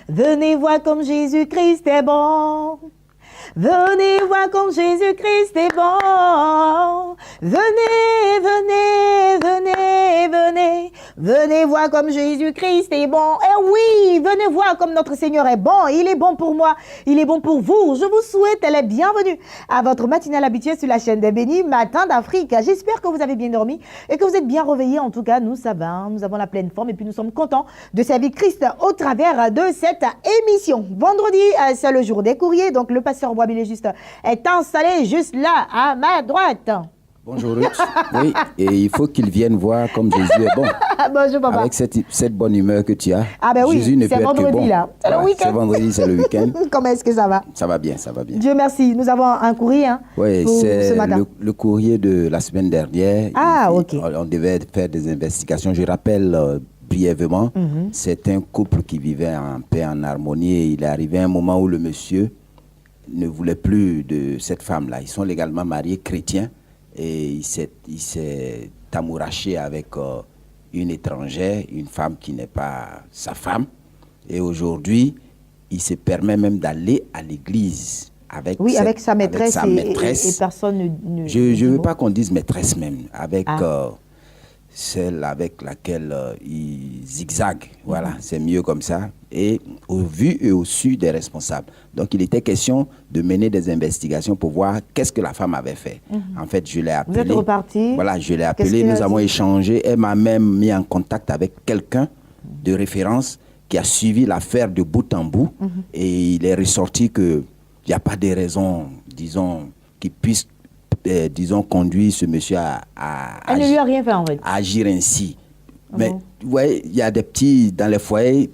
Venez voir comme Jésus-Christ est bon. Venez voir comme Jésus-Christ est bon. Venez, venez, venez, venez. Venez voir comme Jésus-Christ est bon. Eh oui, venez voir comme notre Seigneur est bon. Il est bon pour moi, il est bon pour vous. Je vous souhaite la bienvenue à votre matinale habituée sur la chaîne des bénis, Matin d'Afrique. J'espère que vous avez bien dormi et que vous êtes bien réveillés. En tout cas, nous, ça va. Nous avons la pleine forme et puis nous sommes contents de servir Christ au travers de cette émission. Vendredi, c'est le jour des courriers. Donc, le pasteur Boisbilé juste est installé juste là, à ma droite. Bonjour Ruth. Oui, et il faut qu'ils viennent voir comme Jésus est bon. Bonjour papa. Avec cette bonne humeur que tu as. Ah ben oui, Jésus ne peut c'est être vendredi que bon. là. C'est le week-end. C'est vendredi, c'est le week-end. Comment est-ce que ça va? Ça va bien, ça va bien. Dieu merci. Nous avons un courrier oui, c'est le courrier de la semaine dernière. Ah, ok. On devait faire des investigations. Je rappelle brièvement, c'est un couple qui vivait en paix, en harmonie. Et il est arrivé un moment où le monsieur ne voulait plus de cette femme-là. Ils sont légalement mariés, chrétiens. Et il s'est amouraché avec une étrangère, une femme qui n'est pas sa femme. Et aujourd'hui, il se permet même d'aller à l'église avec, avec sa maîtresse. Et personne ne je ne veux pas qu'on dise maîtresse même, avec celle avec laquelle il zigzague. Voilà, c'est mieux comme ça. Et au vu et au su des responsables. Donc, il était question de mener des investigations pour voir qu'est-ce que la femme avait fait. En fait, je l'ai appelée. Vous êtes reparti. Voilà, je l'ai appelée. Nous avons échangé. Elle m'a même mis en contact avec quelqu'un de référence qui a suivi l'affaire de bout en bout. Et il est ressorti qu'il n'y a pas de raison, disons, qui puisse conduire ce monsieur à elle ne lui a rien fait en fait. À agir ainsi. Mais vous voyez, il y a des petits dans les foyers.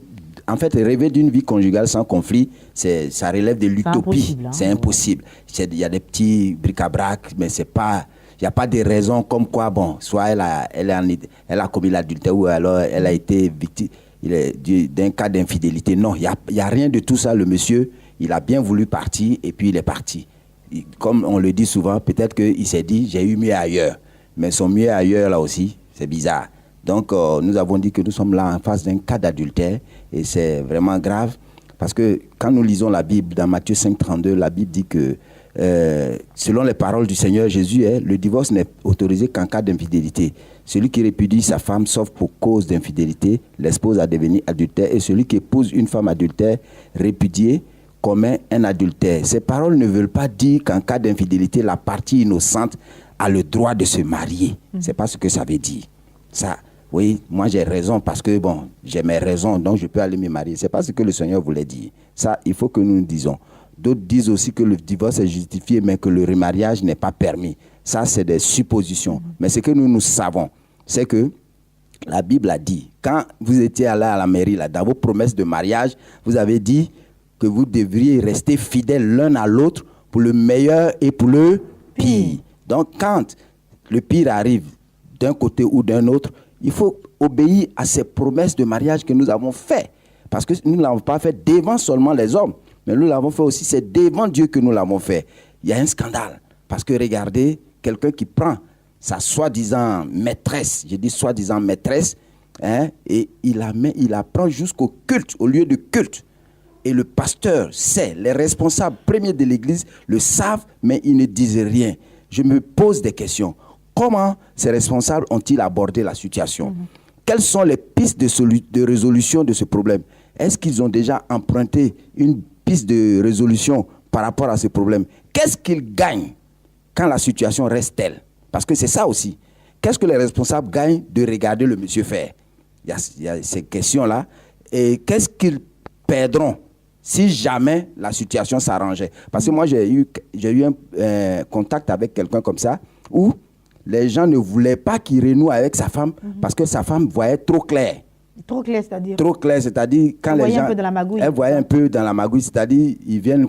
En fait, rêver d'une vie conjugale sans conflit, ça relève de l'utopie. C'est impossible. Il y a des petits bric-à-brac, mais c'est pas. Il n'y a pas de raison comme quoi, bon, soit elle a commis l'adultère ou alors elle a été victime d'un cas d'infidélité. Non, il n'y a rien de tout ça. Le monsieur, il a bien voulu partir et puis il est parti. Comme on le dit souvent, peut-être qu'il s'est dit, j'ai eu mieux ailleurs. Mais son mieux ailleurs, là aussi, c'est bizarre. Donc, nous avons dit que nous sommes là en face d'un cas d'adultère et c'est vraiment grave parce que quand nous lisons la Bible, dans Matthieu 5,32, la Bible dit que selon les paroles du Seigneur Jésus, le divorce n'est autorisé qu'en cas d'infidélité. Celui qui répudie sa femme sauf pour cause d'infidélité l'expose à devenir adultère et celui qui épouse une femme adultère répudiée commet un adultère. Ces paroles ne veulent pas dire qu'en cas d'infidélité, la partie innocente a le droit de se marier. C'est pas ce que ça veut dire. Ça, oui, moi j'ai raison parce que bon, j'ai mes raisons, donc je peux aller me marier. C'est pas ce que le Seigneur voulait dire. Ça, il faut que nous disons. D'autres disent aussi que le divorce est justifié, mais que le remariage n'est pas permis. Ça, c'est des suppositions. Mais ce que nous savons, c'est que la Bible a dit, quand vous étiez allé à la mairie, là, dans vos promesses de mariage, vous avez dit que vous devriez rester fidèles l'un à l'autre pour le meilleur et pour le pire. Donc, quand le pire arrive d'un côté ou d'un autre, il faut obéir à ces promesses de mariage que nous avons faites. Parce que nous ne l'avons pas fait devant seulement les hommes, mais nous l'avons fait aussi, c'est devant Dieu que nous l'avons fait. Il y a un scandale. Parce que regardez, quelqu'un qui prend sa soi-disant maîtresse, je dis soi-disant maîtresse, et il la prend jusqu'au culte, au lieu de culte. Et le pasteur sait, les responsables premiers de l'église le savent, mais ils ne disent rien. Je me pose des questions. Comment ces responsables ont-ils abordé la situation? Quelles sont les pistes de résolution de ce problème? Est-ce qu'ils ont déjà emprunté une piste de résolution par rapport à ce problème? Qu'est-ce qu'ils gagnent quand la situation reste telle? Parce que c'est ça aussi. Qu'est-ce que les responsables gagnent de regarder le monsieur faire? Il y a ces questions-là. Et qu'est-ce qu'ils perdront si jamais la situation s'arrangeait? Parce que moi, j'ai eu un contact avec quelqu'un comme ça, où les gens ne voulaient pas qu'il renoue avec sa femme parce que sa femme voyait trop clair. Trop clair, c'est-à-dire? Trop clair, c'est-à-dire quand les gens... un peu dans la magouille. Elle voyait un peu dans la magouille, c'est-à-dire ils viennent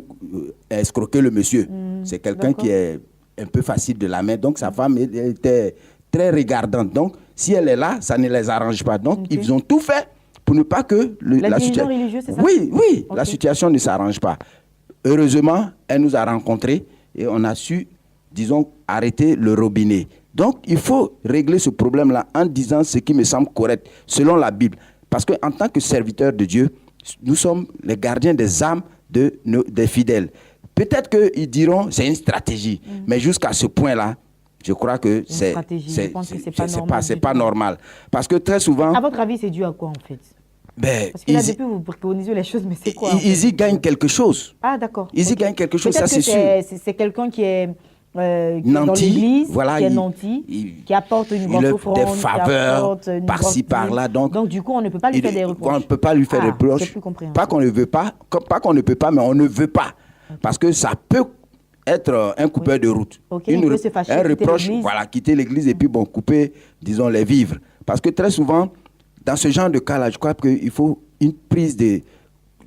escroquer le monsieur. C'est quelqu'un qui est un peu facile de la main. Donc sa femme était très regardante. Donc si elle est là, ça ne les arrange pas. Donc ils ont tout fait pour ne pas que la situation religieuse, c'est ça? Oui, okay. La situation ne s'arrange pas. Heureusement, elle nous a rencontrés et on a su, disons, arrêter le robinet. Donc, il faut régler ce problème-là en disant ce qui me semble correct, selon la Bible. Parce qu'en tant que serviteurs de Dieu, nous sommes les gardiens des âmes des fidèles. Peut-être qu'ils diront c'est une stratégie, mais jusqu'à ce point-là, je crois que c'est pas normal. Parce que très souvent... À votre avis, c'est dû à quoi en fait? Parce que là, depuis, vous préconisez les choses, mais c'est quoi? Ils y gagnent quelque chose. Ah, d'accord. Ils y gagnent quelque chose, ça c'est sûr. C'est quelqu'un qui est dans l'église, voilà, qui est nanti, qui apporte une grosse offrande, des faveurs par-ci, par-là. Donc, du coup, on ne peut pas lui faire des reproches. On ne peut pas lui faire des reproches. Pas qu'on ne veut pas, pas qu'on ne peut pas, mais on ne veut pas. Okay. Parce que ça peut être un coupeur de route. Okay, un reproche, voilà, quitter l'église et puis bon, couper, disons, les vivres. Parce que très souvent, dans ce genre de cas-là, je crois qu'il faut une prise de,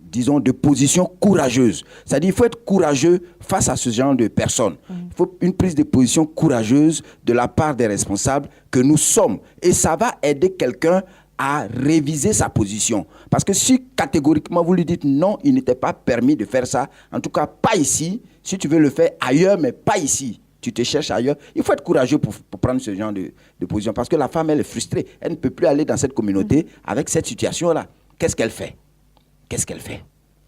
disons, de position courageuse. C'est-à-dire, il faut être courageux face à ce genre de personnes. Il faut une prise de position courageuse de la part des responsables que nous sommes. Et ça va aider quelqu'un à réviser sa position. Parce que si catégoriquement vous lui dites non, il n'était pas permis de faire ça, en tout cas pas ici, si tu veux le faire ailleurs, mais pas ici, tu te cherches ailleurs, il faut être courageux pour prendre ce genre de position. Parce que la femme, elle est frustrée. Elle ne peut plus aller dans cette communauté avec cette situation-là. Qu'est-ce qu'elle fait? Qu'est-ce qu'elle fait?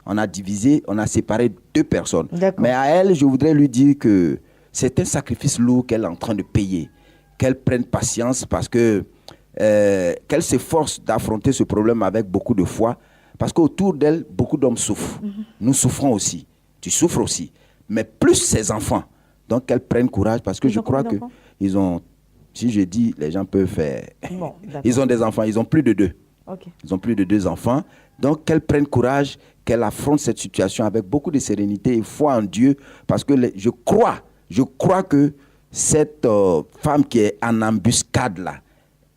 On a divisé, on a séparé deux personnes. Mais à elle, je voudrais lui dire que c'est un sacrifice lourd qu'elle est en train de payer. Qu'elle prenne patience parce que qu'elle s'efforce d'affronter ce problème avec beaucoup de foi. Parce qu'autour d'elle, beaucoup d'hommes souffrent. Nous souffrons aussi. Tu souffres aussi. Mais plus ses enfants. Donc qu'elle prenne courage parce que je crois qu'ils ont, si je dis, les gens peuvent faire... Bon, ils ont des enfants, ils ont plus de 2. Okay. Ils ont plus de 2 enfants. Donc qu'elle prenne courage, qu'elle affronte cette situation avec beaucoup de sérénité et foi en Dieu. Parce que je crois que cette femme qui est en embuscade là,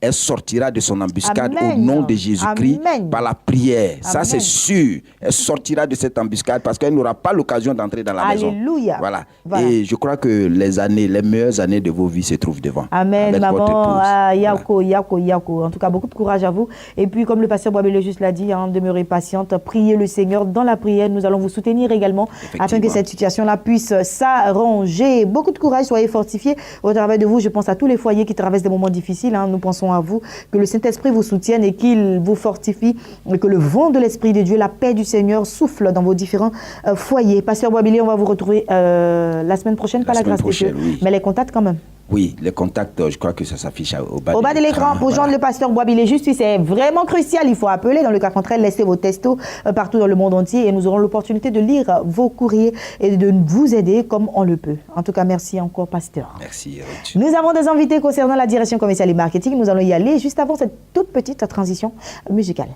elle sortira de son embuscade au nom de Jésus-Christ par la prière. Amen. Ça, c'est sûr. Elle sortira de cette embuscade parce qu'elle n'aura pas l'occasion d'entrer dans la maison. Alléluia. Voilà. Et je crois que les meilleures années de vos vies se trouvent devant. Amen, maman. Yako. En tout cas, beaucoup de courage à vous. Et puis, comme le pasteur Boabele juste l'a dit, demeurez patiente, priez le Seigneur. Dans la prière, nous allons vous soutenir également afin que cette situation-là puisse s'arranger. Beaucoup de courage, soyez fortifiés au travail de vous. Je pense à tous les foyers qui traversent des moments difficiles. Nous pensons à vous, que le Saint-Esprit vous soutienne et qu'il vous fortifie, et que le vent de l'Esprit de Dieu, la paix du Seigneur souffle dans vos différents foyers. Pasteur Boabele, on va vous retrouver la semaine prochaine, par la grâce de Dieu. Oui. Mais les contacts quand même. Oui, les contacts, je crois que ça s'affiche au bas de l'écran. Pour joindre le pasteur Boabele, juste, c'est vraiment crucial. Il faut appeler. Dans le cas contraire, laissez vos textos partout dans le monde entier et nous aurons l'opportunité de lire vos courriers et de vous aider comme on le peut. En tout cas, merci encore, pasteur. Merci, Eric. Nous avons des invités concernant la direction commerciale et marketing. Nous allons y aller juste avant cette toute petite transition musicale.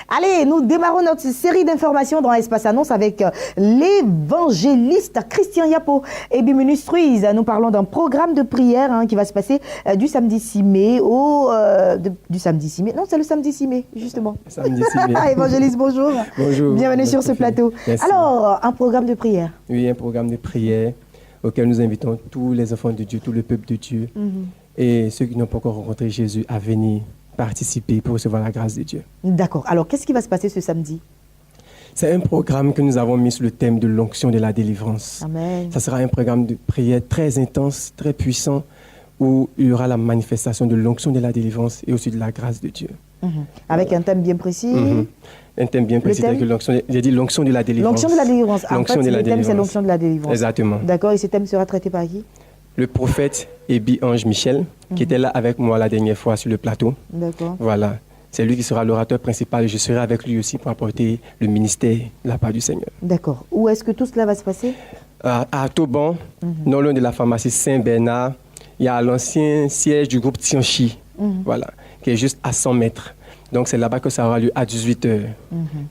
Allez, nous démarrons notre série d'informations dans Espace Annonce avec l'évangéliste Christian Yapo et Bienvenue Struise. Nous parlons d'un programme de prière qui va se passer du samedi 6 mai du samedi 6 mai. Non, c'est le samedi 6 mai, justement. Samedi 6 mai. Évangéliste, bonjour. Bonjour. Bienvenue sur ce plateau. Merci. Alors, un programme de prière. Oui, un programme de prière auquel nous invitons tous les enfants de Dieu, tout le peuple de Dieu et ceux qui n'ont pas encore rencontré Jésus à venir participer pour recevoir la grâce de Dieu. D'accord. Alors, qu'est-ce qui va se passer ce samedi? C'est un programme que nous avons mis sur le thème de l'onction de la délivrance. Amen. Ça sera un programme de prière très intense, très puissant, où il y aura la manifestation de l'onction de la délivrance et aussi de la grâce de Dieu. Avec un thème bien précis. Un thème bien précis, avec l'onction. J'ai dit l'onction de la délivrance. L'onction de la délivrance. En L'onction fait, de la le thème, c'est délivrance. l'onction de la délivrance. Exactement. D'accord. Et ce thème sera traité par qui? Le prophète Ebi Ange Michel, qui était là avec moi la dernière fois sur le plateau. D'accord. Voilà. C'est lui qui sera l'orateur principal et je serai avec lui aussi pour apporter le ministère de la part du Seigneur. D'accord. Où est-ce que tout cela va se passer? À Toban, non loin de la pharmacie Saint-Bernard, il y a l'ancien siège du groupe Tianchi, voilà, qui est juste à 100 mètres. Donc c'est là-bas que ça aura lieu à 18h.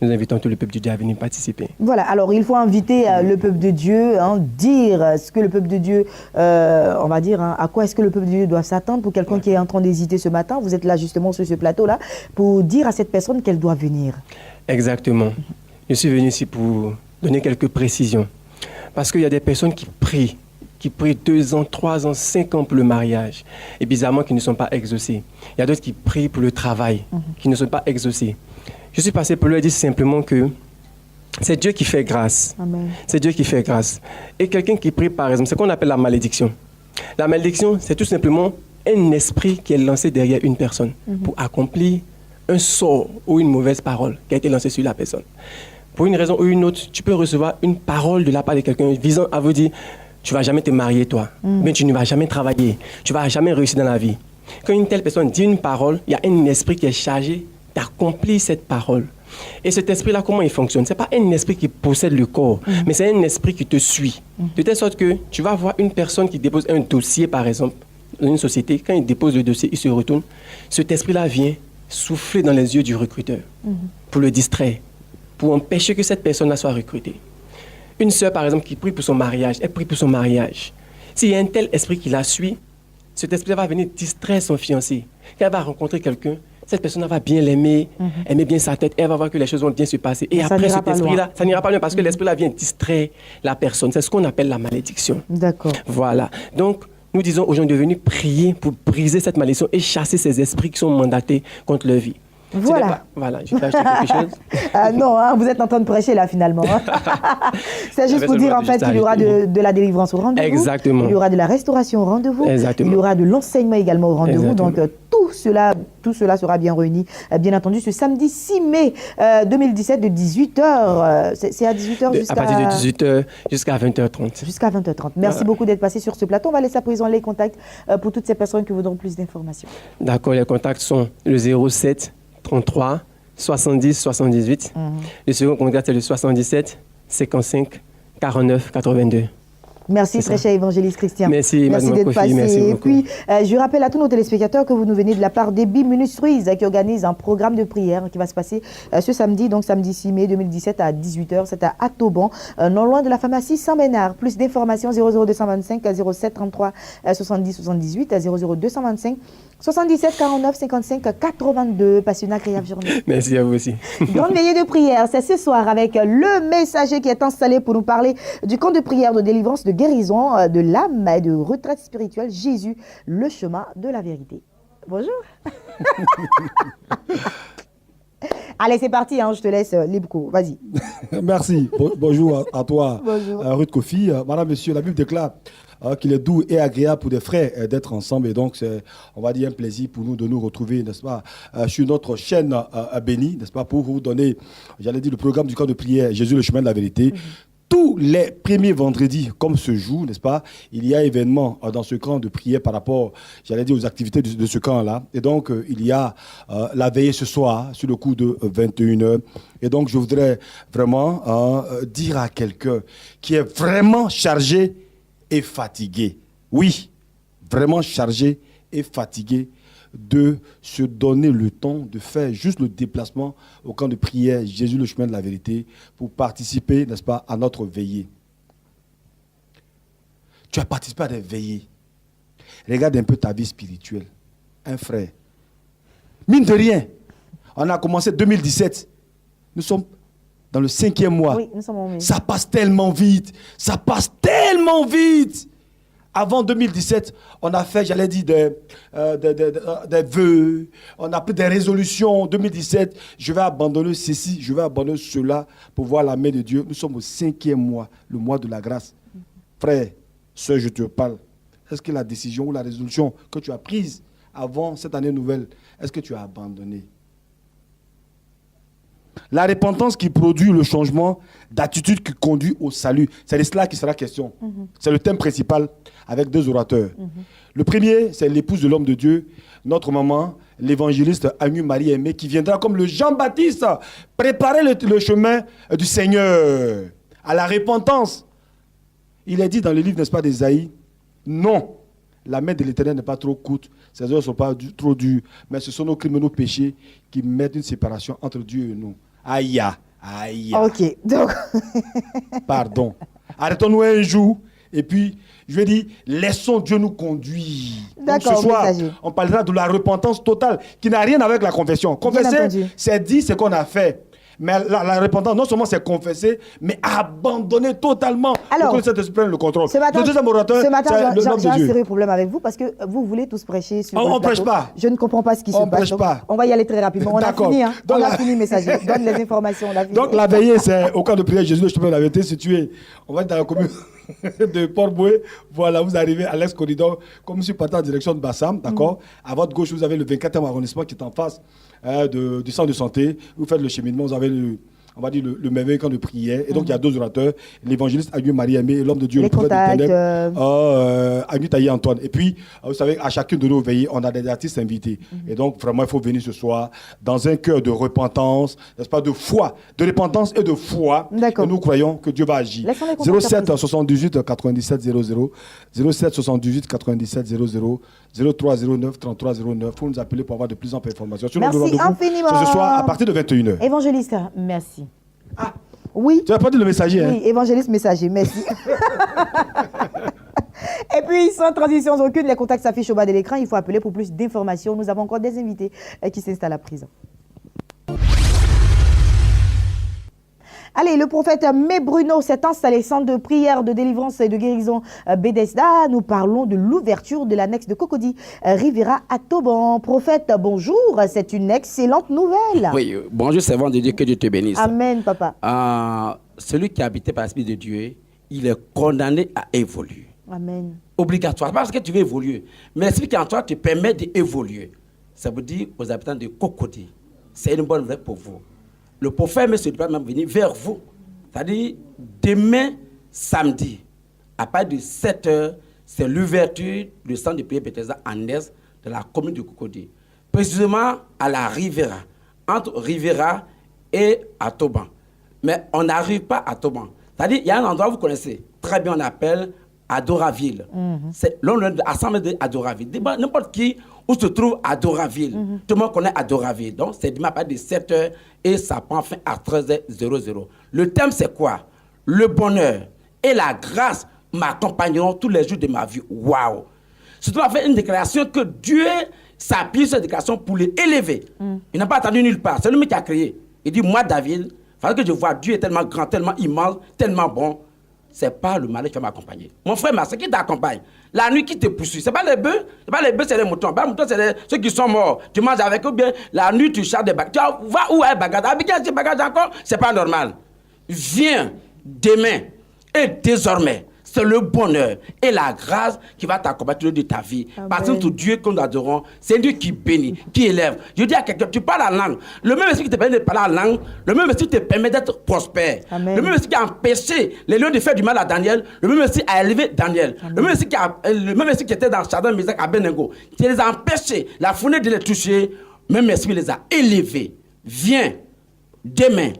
Nous invitons tout le peuple de Dieu à venir participer. Voilà, alors il faut inviter le peuple de Dieu, dire ce que le peuple de Dieu, on va dire, à quoi est-ce que le peuple de Dieu doit s'attendre pour quelqu'un qui est en train d'hésiter ce matin. Vous êtes là justement sur ce plateau-là pour dire à cette personne qu'elle doit venir. Exactement. Je suis venu ici pour donner quelques précisions. Parce qu'il y a des personnes qui prient 2 ans, 3 ans, 5 ans pour le mariage et bizarrement qui ne sont pas exaucés. Il y a d'autres qui prient pour le travail, qui ne sont pas exaucés. Je suis passé pour leur dire simplement que c'est Dieu qui fait grâce. Amen. C'est Dieu qui fait grâce. Et quelqu'un qui prie, par exemple, c'est ce qu'on appelle la malédiction. La malédiction, c'est tout simplement un esprit qui est lancé derrière une personne pour accomplir un sort ou une mauvaise parole qui a été lancée sur la personne. Pour une raison ou une autre, tu peux recevoir une parole de la part de quelqu'un visant à vous dire tu ne vas jamais te marier, toi. Mais tu ne vas jamais travailler. Tu ne vas jamais réussir dans la vie. Quand une telle personne dit une parole, il y a un esprit qui est chargé d'accomplir cette parole. Et cet esprit-là, comment il fonctionne? Ce n'est pas un esprit qui possède le corps, mais c'est un esprit qui te suit. De telle sorte que tu vas voir une personne qui dépose un dossier, par exemple, dans une société. Quand il dépose le dossier, il se retourne. Cet esprit-là vient souffler dans les yeux du recruteur pour le distraire, pour empêcher que cette personne-là soit recrutée. Une sœur, par exemple, qui prie pour son mariage, elle prie pour son mariage. S'il y a un tel esprit qui la suit, cet esprit va venir distraire son fiancé. Quand elle va rencontrer quelqu'un, cette personne va bien l'aimer, aimer bien sa tête, et elle va voir que les choses vont bien se passer. Et après cet esprit-là, ça n'ira pas loin parce que l'esprit-là vient distraire la personne. C'est ce qu'on appelle la malédiction. D'accord. Voilà. Donc, nous disons aux gens de venir prier pour briser cette malédiction et chasser ces esprits qui sont mandatés contre leur vie. Voilà. Voilà, je peux ajouter quelque chose. Non, vous êtes en train de prêcher là finalement. C'est juste pour dire en fait qu'il y aura de la délivrance au rendez-vous. Exactement. Il y aura de la restauration au rendez-vous. Exactement. Il y aura de l'enseignement également au rendez-vous. Donc tout cela sera bien réuni, bien entendu, ce samedi 6 mai 2017 de 18h. C'est à 18h jusqu'à... À partir de 18h jusqu'à 20h30. Jusqu'à 20h30. Merci beaucoup d'être passé sur ce plateau. On va laisser à présent les contacts pour toutes ces personnes qui voudront plus d'informations. D'accord, les contacts sont le 07 33 70 78. Le second contact, c'est le 77 55 49 82. Merci, très cher évangéliste Christian. Merci d'être passé. Merci et beaucoup. puis, je rappelle à tous nos téléspectateurs que vous nous venez de la part des Bienvenue Struise qui organise un programme de prière qui va se passer ce samedi, donc samedi 6 mai 2017 à 18h. C'est à Toban, non loin de la pharmacie Saint-Bernard. Plus d'informations 00225 07 33 70 78 à 00225 77 49 55 82. Passez une agréable journée. Merci à vous aussi. Grande veillée de prière, c'est ce soir avec le messager qui est installé pour nous parler du camp de prière de délivrance, de guérison de l'âme et de retraite spirituelle. Jésus, le chemin de la vérité. Bonjour. Allez, c'est parti, je te laisse libre cours. Vas-y. Merci. Bonjour à toi, Bonjour. Ruth Kofi. Madame, monsieur, la Bible déclare qu'il est doux et agréable pour des frères d'être ensemble. Et donc, c'est, on va dire, un plaisir pour nous de nous retrouver, n'est-ce pas, sur notre chaîne bénie, n'est-ce pas, pour vous donner, j'allais dire, le programme du camp de prière Jésus, le chemin de la vérité. Tous les premiers vendredis, comme ce jour, n'est-ce pas, il y a événement dans ce camp de prière par rapport, j'allais dire, aux activités de ce camp-là. Et donc, il y a la veillée ce soir, sur le coup de 21h. Et donc, je voudrais vraiment dire à quelqu'un qui est vraiment chargé et fatigué. Oui, vraiment chargé et fatigué, de se donner le temps de faire juste le déplacement au camp de prière Jésus le chemin de la vérité pour participer, n'est-ce pas, à notre veillée. Tu as participé à des veillées. Regarde un peu ta vie spirituelle. Un frère. Mine de rien, on a commencé 2017. Nous sommes dans le 5e mois. Oui, nous sommes en mai. Ça passe tellement vite. Ça passe tellement vite. Avant 2017, on a fait, j'allais dire, des vœux. On a pris des résolutions. 2017, je vais abandonner ceci, je vais abandonner cela pour voir la main de Dieu. Nous sommes au 5e mois, le mois de la grâce. Frère, sœur, je te parle. Est-ce que la décision ou la résolution que tu as prise avant cette année nouvelle, est-ce que tu as abandonné? La repentance qui produit le changement d'attitude qui conduit au salut. C'est de cela qui sera question. C'est le thème principal avec 2 orateurs. Le premier, c'est l'épouse de l'homme de Dieu, notre maman, l'évangéliste Agnew Marie Aimée, qui viendra comme le Jean-Baptiste préparer le chemin du Seigneur à la repentance. Il est dit dans le livre, n'est-ce pas, d'Ésaïe, non, la main de l'Éternel n'est pas trop courte, ses heures ne sont pas trop dures, mais ce sont nos crimes et nos péchés qui mettent une séparation entre Dieu et nous. Aïe, aïe. Ok, donc... Pardon. Arrêtons-nous un jour et puis, je vais dire, laissons Dieu nous conduire. D'accord, ce soir, messager. on parlera de la repentance totale qui n'a rien avec la confession. Confesser, c'est dire ce qu'on a fait. Mais la repentance, non seulement c'est confesser, mais abandonner totalement. Alors, pour que cet esprit prenne le contrôle. Ce matin, le deuxième orateur, c'est l'homme j'ai de un Dieu. sérieux problème avec vous parce que vous voulez tous prêcher sur On le ne prêche plateau. pas. Je ne comprends pas ce qui se passe. Prêche Donc, pas. on va y aller très rapidement. On a D'accord. fini. Hein. Donc On a la- fini, messager. Donne les informations. On a fini. Donc la veillée, c'est au camp de prière Jésus le chemin de la vérité situé. On va être dans la commune de Port-Boué. Voilà, vous arrivez à l'ex-corridor, comme si vous partez en direction de Bassam, d'accord. À votre gauche, vous avez le 24e arrondissement qui est en face du centre de santé. Vous faites le cheminement, vous avez on va dire le merveilleux camp de prière. Et donc, il y a 2 orateurs, l'évangéliste Agnew Marie Aimée et l'homme de Dieu, Les le prophète contacts, éternel, Agnew Taillé Antoine. Et puis, vous savez, à chacune de nos veillées, on a des artistes invités. Et donc, vraiment, il faut venir ce soir dans un cœur de repentance, n'est-ce pas, de foi, de repentance et de foi. D'accord. Et nous croyons que Dieu va agir. Laissons les contacts 07 après. 78 97 00, 07 78 97 00, 03 09 33 09. Il faut nous appeler pour avoir de plus amples informations. Sur Merci le rendez-vous, infiniment. c'est ce soir à partir de 21h. Évangéliste, merci. Oui. Tu n'as pas dit le messager, hein? Oui, évangéliste messager, merci. Et puis, sans transition aucune, les contacts s'affichent au bas de l'écran. Il faut appeler pour plus d'informations. Nous avons encore des invités qui s'installent à présent. Allez, le prophète May Bruno s'est installé, centre de prière, de délivrance et de guérison Bethesda. Nous parlons de l'ouverture de l'annexe de Cocody Rivera à Toban. Prophète, bonjour, c'est une excellente nouvelle. Oui, bonjour, servant de Dieu, que Dieu te bénisse. Amen, papa. Celui qui est habité par l'Esprit de Dieu, il est condamné à évoluer. Amen. Obligatoire, parce que tu veux évoluer. Mais l'Esprit qui est en toi te permet d'évoluer. Ça veut dire aux habitants de Cocody, c'est une bonne nouvelle pour vous. Le prophète me se doit même venir vers vous. C'est-à-dire, demain, samedi, à partir de 7h, c'est l'ouverture du centre de prière Bethesda en est de la commune de Cocody. Précisément à la Rivera, entre Rivera et à Toban. Mais on n'arrive pas à Toban. C'est-à-dire, il y a un endroit, vous connaissez, très bien, on appelle Adoraville. C'est l'assemblée d'Adoraville. N'importe qui où se trouve Adoraville. Tout le monde connaît Adoraville. Donc, c'est demain à partir de 7h et ça prend fin à 13h00. Le thème, c'est quoi? Le bonheur et la grâce m'accompagneront tous les jours de ma vie. Waouh! Surtout, on a fait une déclaration que Dieu s'appuie sur cette déclaration pour l'élever. Il n'a pas attendu nulle part. C'est lui qui a créé. Il dit, moi, David, il fallait que je vois Dieu est tellement grand, tellement immense, tellement bon. C'est pas le malheur qui va m'accompagner. Mon frère, c'est qui t'accompagne? La nuit qui te poursuit. C'est pas les bœufs. C'est pas les bœufs, c'est les moutons. Les moutons, c'est ceux qui sont morts. Tu manges avec eux bien. La nuit, tu charges des bagages. Tu vas où est bagage? Avec ces bagages encore, c'est pas normal. Viens demain et désormais. C'est le bonheur et la grâce qui va t'accompagner tout le long de ta vie. Amen. Parce que tout Dieu que nous adorons, c'est un Dieu qui bénit, qui élève. Je dis à quelqu'un, tu parles la langue. Le même esprit qui te permet de parler la langue, le même esprit qui te permet d'être prospère. Amen. Le même esprit qui a empêché les lions de faire du mal à Daniel, le même esprit a élevé Daniel. Le même esprit qui était dans Shadrach, Meshach, Abednego, qui les a empêchés, la fournaise de les toucher, le même esprit les a élevés. Viens, demain,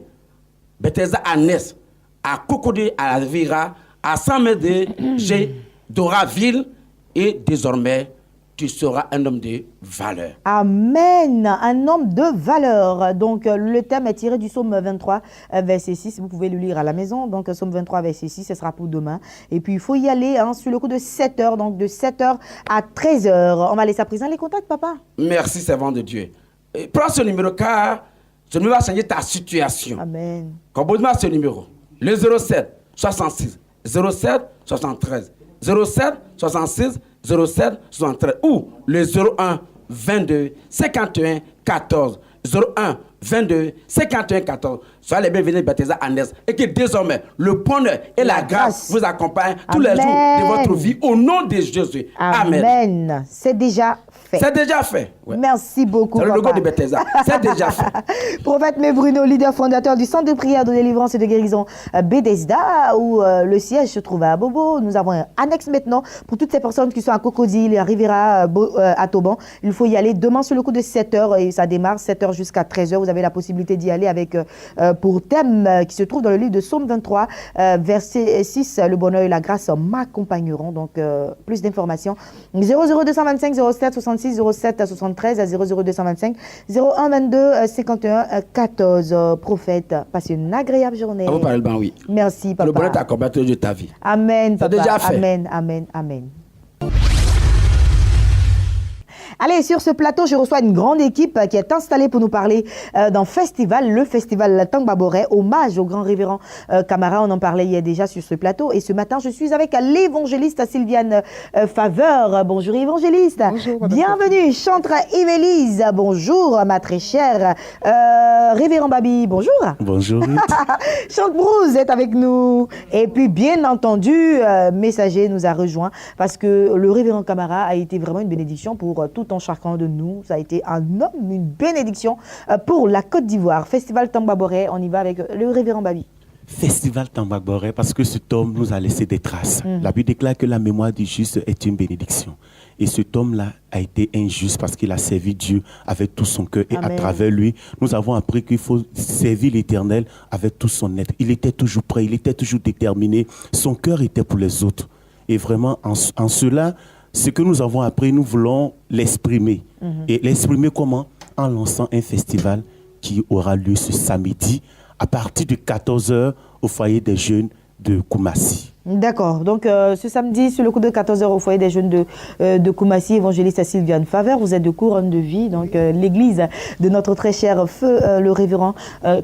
Bethesda à Ness, à Cocody, à Rivera, à 100 mètres de chez Doraville et désormais tu seras un homme de valeur. Amen. Un homme de valeur. Donc, le thème est tiré du psaume 23, verset 6. Vous pouvez le lire à la maison. Donc, psaume 23, verset 6, ce sera pour demain. Et puis, il faut y aller sur le coup de 7 heures. Donc, de 7 heures à 13 heures. On va laisser à présent les contacts, papa. Merci, servant de Dieu. Prends ce numéro car ce numéro va changer ta situation. Amen. Compose-moi ce numéro. Le 07 66 07 73 07 66 07 73 ou le 01 22 51 14 01 22 51 14. Soyez les bienvenus de Bethesda Anès et que désormais le bonheur et la grâce vous accompagnent tous les jours de votre vie au nom de Jésus. Amen. Amen. C'est déjà fait. C'est déjà fait. Ouais. Merci beaucoup. C'est le logo papa. de Bethesda. C'est déjà fait. Prophète Mé Bruno, leader fondateur du centre de prière de délivrance et de guérison Bethesda, où le siège se trouve à Bobo. Nous avons un annexe maintenant pour toutes ces personnes qui sont à Cocody, il arrivera à Toban. Il faut y aller demain sur le coup de 7 heures et ça démarre 7 heures jusqu'à 13 heures. Vous avez la possibilité d'y aller avec pour thème qui se trouve dans le livre de Psaume 23, verset 6, le bonheur et la grâce m'accompagneront. Donc, plus d'informations. 00225 07 66 07 73 à 00225 01 22 51 14. Prophète, passe une agréable journée. À vous parler, ben oui. Merci, papa. Le bonheur t'accompagne tout le jour de ta vie. Amen, papa. C'est déjà fait. Amen, amen, amen. Allez, sur ce plateau, je reçois une grande équipe qui est installée pour nous parler d'un festival, le festival Tangba-Boré, hommage au grand révérend Camara. On en parlait hier déjà sur ce plateau. Et ce matin, je suis avec l'évangéliste Sylviane Faveur. Bonjour, évangéliste. Bonjour. Bienvenue, chantre Yves-Élise. Bonjour, ma très chère. Révérend Babi, bonjour. Bonjour. Chante Bruce est avec nous. Et puis, bien entendu, Messager nous a rejoint parce que le révérend Camara a été vraiment une bénédiction pour tout en chacun de nous. Ça a été un homme, une bénédiction pour la Côte d'Ivoire. Festival Tangba-Boré, on y va avec le révérend Babi. Festival Tangba-Boré, parce que cet homme nous a laissé des traces. La Bible déclare que la mémoire du juste est une bénédiction. Et cet homme-là a été injuste parce qu'il a servi Dieu avec tout son cœur. Et Amen. à travers lui, nous avons appris qu'il faut servir l'Éternel avec tout son être. Il était toujours prêt, il était toujours déterminé. Son cœur était pour les autres. Et vraiment, en cela, ce que nous avons appris, nous voulons l'exprimer. Et l'exprimer comment? En lançant un festival qui aura lieu ce samedi à partir de 14 h au foyer des jeunes de Koumassi. D'accord. Donc, ce samedi, sur le coup de 14 h au foyer des jeunes de Koumassi, évangéliste Sylviane Faveur, vous êtes de couronne de vie. Donc, l'église de notre très cher feu, le révérend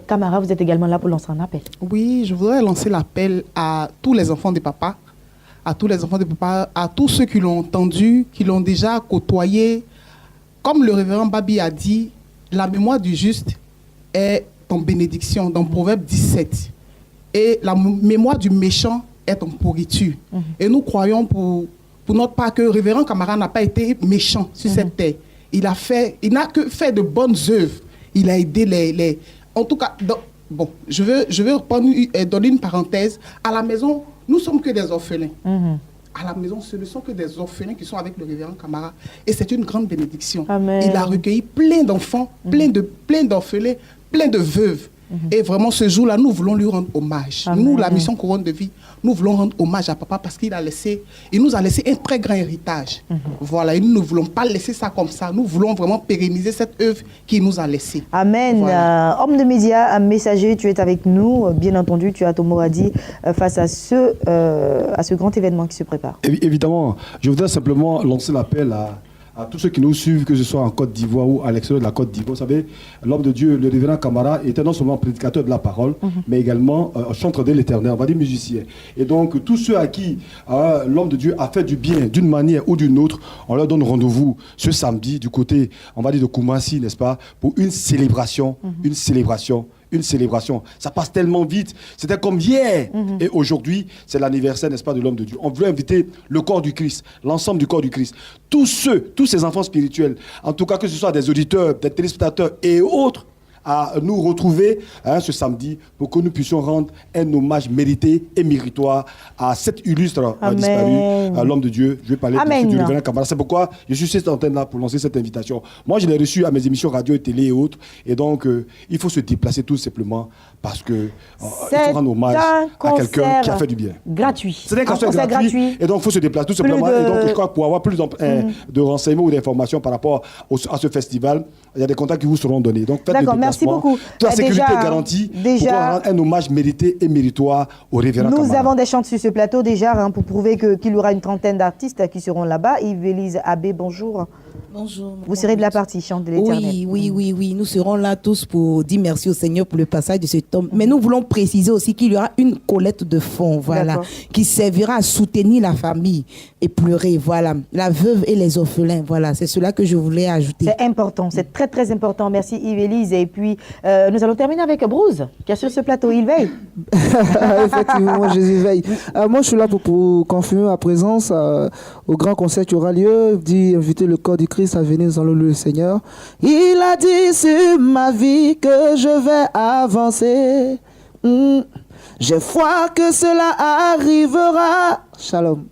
Camara, vous êtes également là pour lancer un appel. Oui, je voudrais lancer l'appel à tous les enfants de papa, à tous ceux qui l'ont entendu, qui l'ont déjà côtoyé. Comme le révérend Babi a dit, la mémoire du juste est en bénédiction dans Proverbe 17. Et la mémoire du méchant est en pourriture. Et nous croyons pour notre part que le révérend Camara n'a pas été méchant sur cette terre. Il n'a que fait de bonnes œuvres. Il a aidé les en tout cas, bon, je veux donner une parenthèse. À la maison, nous sommes que des orphelins. À la maison, ce ne sont que des orphelins qui sont avec le révérend Camara. Et c'est une grande bénédiction. Amen. Il a recueilli plein d'enfants, plein d'orphelins, plein de veuves. Et vraiment, ce jour-là, nous voulons lui rendre hommage. Amen. Nous, la mission Couronne de Vie, nous voulons rendre hommage à papa parce qu'il nous a laissé un très grand héritage. Voilà, et nous ne voulons pas laisser ça comme ça. Nous voulons vraiment pérenniser cette œuvre qu'il nous a laissée. Amen. Voilà. Homme de médias, un messager, tu es avec nous. Bien entendu, tu as ton mot à dire face à ce grand événement qui se prépare. Évidemment, je voudrais simplement lancer l'appel à tous ceux qui nous suivent, que ce soit en Côte d'Ivoire ou à l'extérieur de la Côte d'Ivoire. Vous savez, l'homme de Dieu, le révérend Camara, était non seulement prédicateur de la parole, mais également chanteur de l'Éternel, on va dire musicien. Et donc, tous ceux à qui l'homme de Dieu a fait du bien d'une manière ou d'une autre, on leur donne rendez-vous ce samedi du côté, on va dire, de Koumassi, n'est-ce pas, pour une célébration, une célébration. Ça passe tellement vite. C'était comme hier. Et aujourd'hui, c'est l'anniversaire, n'est-ce pas, de l'homme de Dieu. On veut inviter le corps du Christ, l'ensemble du corps du Christ. Tous ces enfants spirituels, en tout cas que ce soit des auditeurs, des téléspectateurs et autres, à nous retrouver ce samedi pour que nous puissions rendre un hommage mérité et méritoire à cet illustre disparu, à l'homme de Dieu. Je vais parler du révérend Camara. C'est pourquoi je suis sur cette antenne-là pour lancer cette invitation. Moi, je l'ai reçu à mes émissions radio et télé et autres. Et donc, il faut se déplacer tout simplement parce que il faut rendre hommage à quelqu'un qui a fait du bien. Gratuit. C'est un concert gratuit. Et donc, il faut se déplacer tout simplement. Et donc, je crois que pour avoir plus de renseignements ou d'informations par rapport à ce festival, il y a des contacts qui vous seront donnés. Donc, faites le déplacement. Merci beaucoup. Toute la sécurité est garantie pour rendre un hommage mérité et méritoire au révérend Camara. Nous avons des chants sur ce plateau déjà pour prouver qu'il y aura une trentaine d'artistes qui seront là-bas. Yves-Élise Abbé, bonjour. Bonjour. Vous serez de la partie chant de l'Éternel. Oui. Nous serons là tous pour dire merci au Seigneur pour le passage de cet homme. Mais nous voulons préciser aussi qu'il y aura une collecte de fonds, qui servira à soutenir la famille et pleurer, la veuve et les orphelins. Voilà, c'est cela que je voulais ajouter. C'est important, c'est très très important. Merci Yves-Élise. Et puis, nous allons terminer avec Bruce, qui est sur ce plateau. Il veille. Effectivement, Jésus veille. Moi, je suis là pour confirmer ma présence au grand concert qui aura lieu, inviter le corps du Christ à venir dans le Seigneur. Il a dit sur ma vie que je vais avancer. J'ai foi que cela arrivera. Shalom.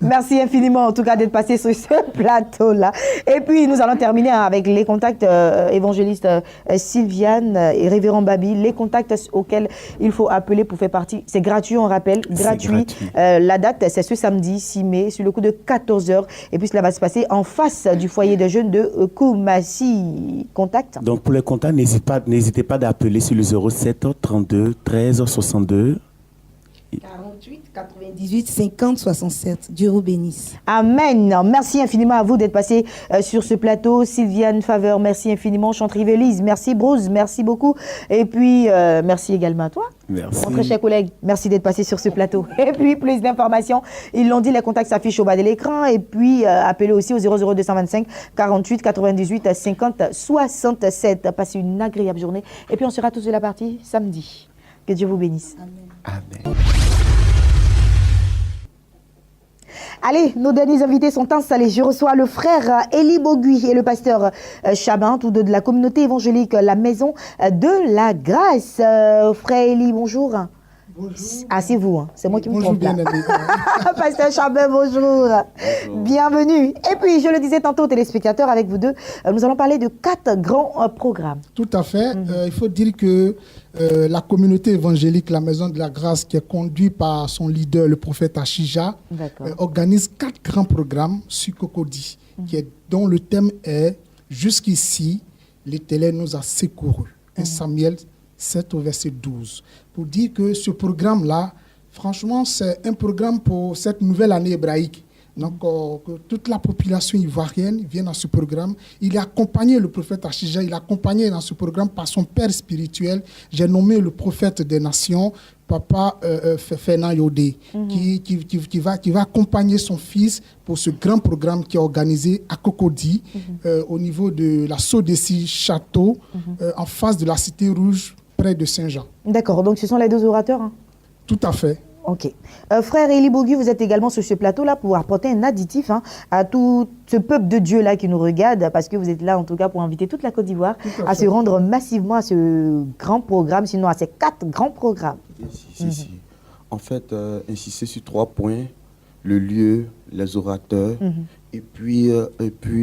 Merci infiniment en tout cas d'être passé sur ce plateau-là. Et puis nous allons terminer avec les contacts évangélistes Sylviane et Révérend Babi, les contacts auxquels il faut appeler pour faire partie. C'est gratuit, on rappelle, gratuit. La date, c'est ce samedi 6 mai, sur le coup de 14h. Et puis cela va se passer en face du foyer de jeunes de Koumassi. Contact. Donc pour les contacts, n'hésitez pas d'appeler sur le 07 32 13 62. 48 98 50 67. Dieu vous bénisse. Amen. Merci infiniment à vous d'être passé sur ce plateau. Sylviane Faveur, merci infiniment. Chanterie-Vélise, merci Bruce, merci beaucoup. Et puis, merci également à toi. Merci. Mon très cher collègue, merci d'être passé sur ce plateau. Et puis, plus d'informations, ils l'ont dit, les contacts s'affichent au bas de l'écran. Et puis, appelez aussi au 00225 48 98 50 67. Passez une agréable journée. Et puis, on sera tous de la partie samedi. Que Dieu vous bénisse. Amen. Allez, nos derniers invités sont installés. Je reçois le frère Élie Bogui et le pasteur Chabin, tous deux de la communauté évangélique La Maison de la Grâce. Frère Élie, bonjour. Bonjour. Ah, c'est vous, hein. C'est moi qui me trompe là. Bien-aimé. Pasteur Chabin, bonjour. Bienvenue. Et puis, je le disais tantôt aux téléspectateurs, avec vous deux, nous allons parler de 4 grands programmes. Tout à fait. Il faut dire que la communauté évangélique La Maison de la Grâce, qui est conduite par son leader, le prophète Achija, organise 4 grands programmes sur Cocody, dont le thème est « Jusqu'ici, l'Éternel nous a secourus ». 1 Samuel 7 au verset 12. Pour dire que ce programme-là, franchement, c'est un programme pour cette nouvelle année hébraïque. Donc, que toute la population ivoirienne vienne dans ce programme. Il a accompagné le prophète Achija, il a accompagné dans ce programme par son père spirituel. J'ai nommé le prophète des nations, Papa Fernand Yodé, qui va accompagner son fils pour ce grand programme qui est organisé à Cocody, au niveau de la Sodessi Château, en face de la Cité Rouge, près de Saint-Jean. D'accord, donc ce sont les 2 orateurs, hein? Tout à fait. Ok. Frère Élie Bogui, vous êtes également sur ce plateau-là pour apporter un additif à tout ce peuple de Dieu-là qui nous regarde, parce que vous êtes là en tout cas pour inviter toute la Côte d'Ivoire à se rendre massivement à ce grand programme, sinon à ces 4 grands programmes. Si. En fait, insister sur 3 points, le lieu, les orateurs, et puis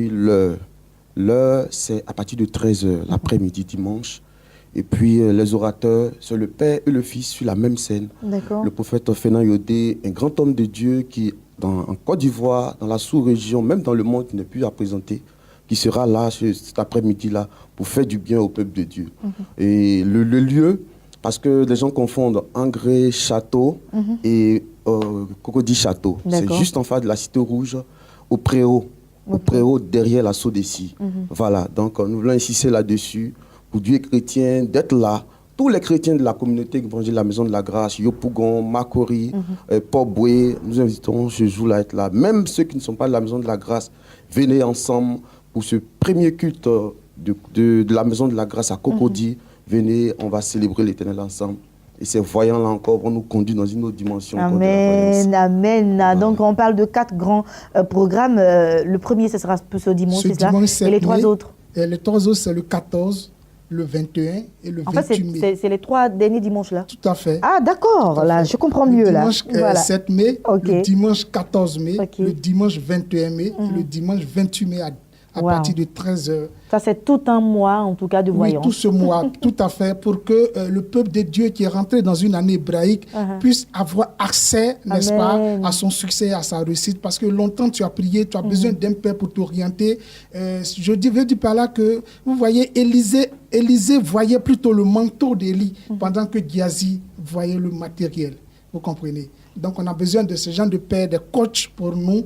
l'heure, c'est à partir de 13h, l'après-midi, dimanche. Et puis les orateurs, c'est le Père et le Fils sur la même scène. Le prophète Fernand Yodé, un grand homme de Dieu qui, en Côte d'Ivoire, dans la sous-région, même dans le monde, qui n'est plus à présenter, qui sera là cet après-midi-là pour faire du bien au peuple de Dieu. Et le lieu, parce que les gens confondent Angré Château et Cocody Château. C'est juste en face de la Cité Rouge, au Préau. Au Préau, derrière la Sodessi. Voilà, donc nous voulons insister là-dessus. Pour Dieu chrétien, d'être là. Tous les chrétiens de la communauté évangélique La Maison de la Grâce, Yopougon, Makori, Port-Boué, nous invitons ce jour-là à être là. Même ceux qui ne sont pas de la Maison de la Grâce, venez ensemble pour ce premier culte de la Maison de la Grâce à Cocody. Venez, on va célébrer l'Éternel ensemble. Et ces voyants-là encore vont nous conduire dans une autre dimension. Amen, amen. Donc on parle de 4 grands programmes. Le premier, ce sera ce dimanche, c'est ça? Et les 3 autres? Et les 3 autres, c'est le 14, le 21 et le En 28 fait, mai. c'est les 3 derniers dimanches là. Tout à fait. Ah, d'accord, là, je comprends Le mieux là. dimanche 7 mai, Ok. le dimanche 14 mai, le dimanche 21 mai et le dimanche 28 mai à partir de 13h. Ça, c'est tout un mois, en tout cas, de voyance. Oui, tout ce mois, tout à fait, pour que le peuple de Dieu qui est rentré dans une année hébraïque puisse avoir accès, n'est-ce pas, à son succès, à sa réussite. Parce que longtemps, tu as prié, tu as besoin d'un père pour t'orienter. Je veux dire par là que, vous voyez, Élisée voyait plutôt le manteau d'Élie, pendant que Géasi voyait le matériel. Vous comprenez? Donc, on a besoin de ce genre de père, de coach pour nous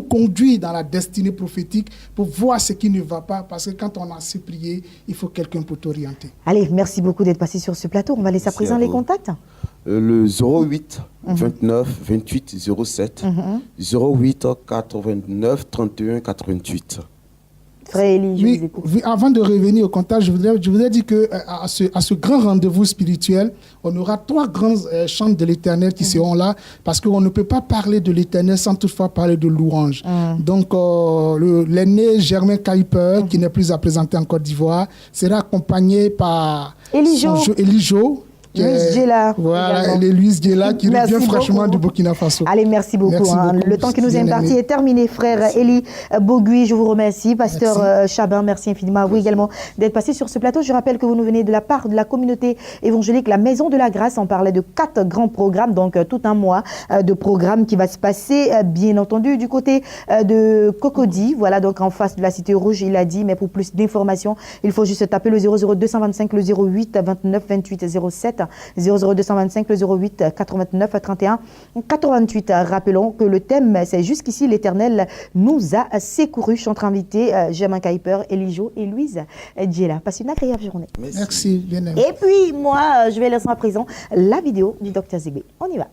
conduire dans la destinée prophétique, pour voir ce qui ne va pas. Parce que quand on a assez prié, il faut quelqu'un pour t'orienter. Allez, merci beaucoup d'être passé sur ce plateau. On va laisser à présent les contacts. Le 08 29 28 07 08 89 31 88. Frère Élie, oui, avant de revenir au contact, je voudrais dire qu'à ce grand rendez-vous spirituel, on aura 3 grands chants de l'Éternel qui seront là, parce qu'on ne peut pas parler de l'Éternel sans toutefois parler de louange. Donc, l'aîné Germain Kuiper, qui n'est plus à présenter en Côte d'Ivoire, sera accompagné par Elijo. Louise Djela. Voilà, elle est Louise Djela qui revient franchement du Burkina Faso. Allez, merci beaucoup. Le temps qui nous est imparti est terminé, frère Élie Bogui. Je vous remercie. Pasteur Chabin, merci infiniment à vous également d'être passé sur ce plateau. Je rappelle que vous nous venez de la part de la communauté évangélique La Maison de la Grâce. On parlait de 4 grands programmes, donc tout un mois de programmes qui va se passer, bien entendu, du côté de Cocody. Voilà, donc en face de la Cité Rouge, il a dit, mais pour plus d'informations, il faut juste taper le 00225, le 08 29 28 07. 00225, le 08 89 31 88. Rappelons que le thème, c'est jusqu'ici l'Éternel nous a secourus. Je suis en train d'inviter Germain Kuiper, Elijo et Louise Djela. Passez une agréable journée. Merci, bien aimé. Et puis, moi, je vais laisser à présent la vidéo du Dr Zigbe. On y va.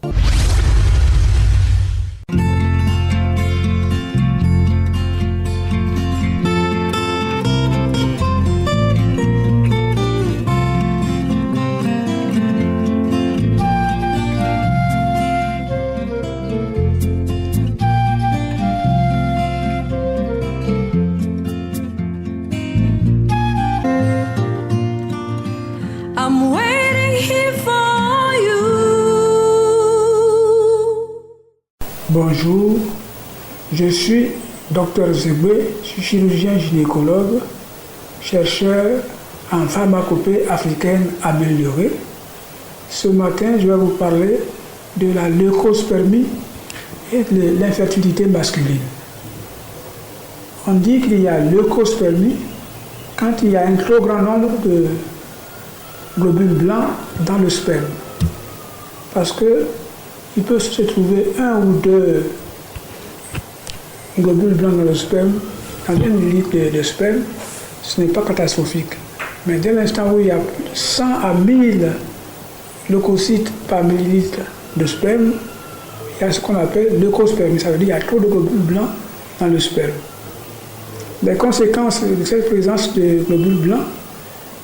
I'm waiting here for you. Bonjour, je suis Dr Zigbe, je suis chirurgien gynécologue, chercheur en pharmacopée africaine améliorée. Ce matin, je vais vous parler de la leucospermie et de l'infertilité masculine. On dit qu'il y a leucospermie quand il y a un trop grand nombre de globules blancs dans le sperme. Parce qu'il peut se trouver 1 ou 2 globules blancs dans le sperme, dans 1 millilitre de sperme, ce n'est pas catastrophique. Mais dès l'instant où il y a 100 à 1000 leucocytes par millilitre de sperme, il y a ce qu'on appelle leucospermie. Ça veut dire qu'il y a trop de globules blancs dans le sperme. Les conséquences de cette présence de globules blancs,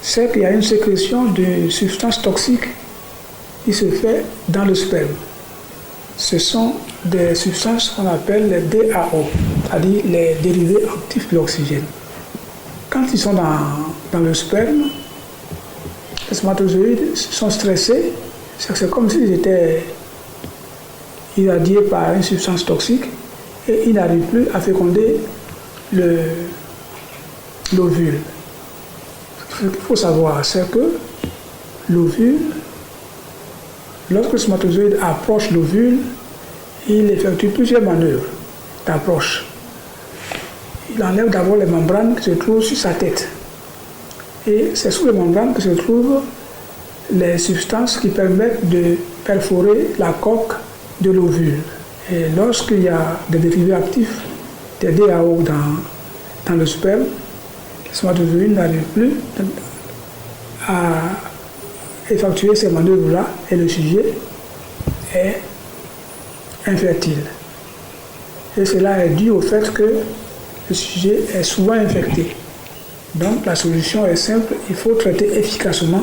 c'est qu'il y a une sécrétion de substances toxiques qui se fait dans le sperme. Ce sont des substances qu'on appelle les DAO, c'est-à-dire les dérivés actifs de l'oxygène. Quand ils sont dans le sperme, les spermatozoïdes sont stressés, c'est comme s'ils étaient irradiés par une substance toxique et ils n'arrivent plus à féconder l'ovule. Ce qu'il faut savoir, c'est que l'ovule, lorsque le spermatozoïde approche l'ovule, il effectue plusieurs manœuvres d'approche. Il enlève d'abord les membranes qui se trouvent sur sa tête. Et c'est sous les membranes que se trouvent les substances qui permettent de perforer la coque de l'ovule. Et lorsqu'il y a des dérivés actifs, des DAO dans le sperme, le spermatozoïde n'arrive plus à effectuer ces manœuvres-là et le sujet est infertile. Et cela est dû au fait que le sujet est souvent infecté. Donc la solution est simple, il faut traiter efficacement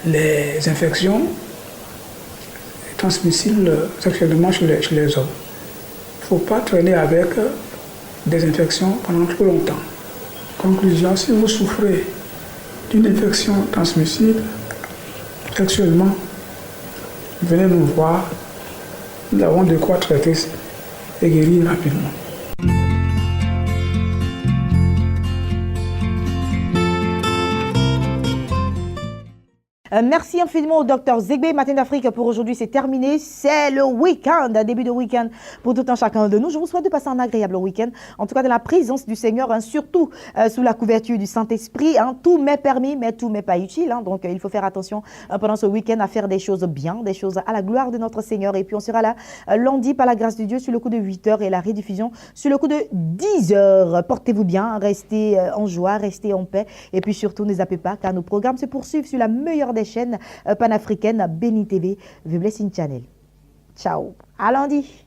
les infections transmissibles sexuellement chez les hommes. Il ne faut pas traîner avec des infections pendant trop longtemps. Conclusion, si vous souffrez d'une infection transmissible sexuellement, venez nous voir. Nous avons de quoi traiter et guérir rapidement. Merci infiniment au docteur Zegbe. Matin d'Afrique pour aujourd'hui, c'est terminé. C'est le week-end, début de week-end pour tout un chacun de nous. Je vous souhaite de passer un agréable week-end. En tout cas, dans la présence du Seigneur, hein, surtout sous la couverture du Saint-Esprit. Hein, tout m'est permis, mais tout m'est pas utile. Hein, donc, il faut faire attention pendant ce week-end à faire des choses bien, des choses à la gloire de notre Seigneur. Et puis, on sera là lundi par la grâce de Dieu sur le coup de 8h et la rediffusion sur le coup de 10h. Portez-vous bien, restez en joie, restez en paix. Et puis, surtout, ne zappez pas car nos programmes se poursuivent sur la meilleure des chaînes panafricaines, Béni TV, The Blessing Channel. Ciao, à lundi.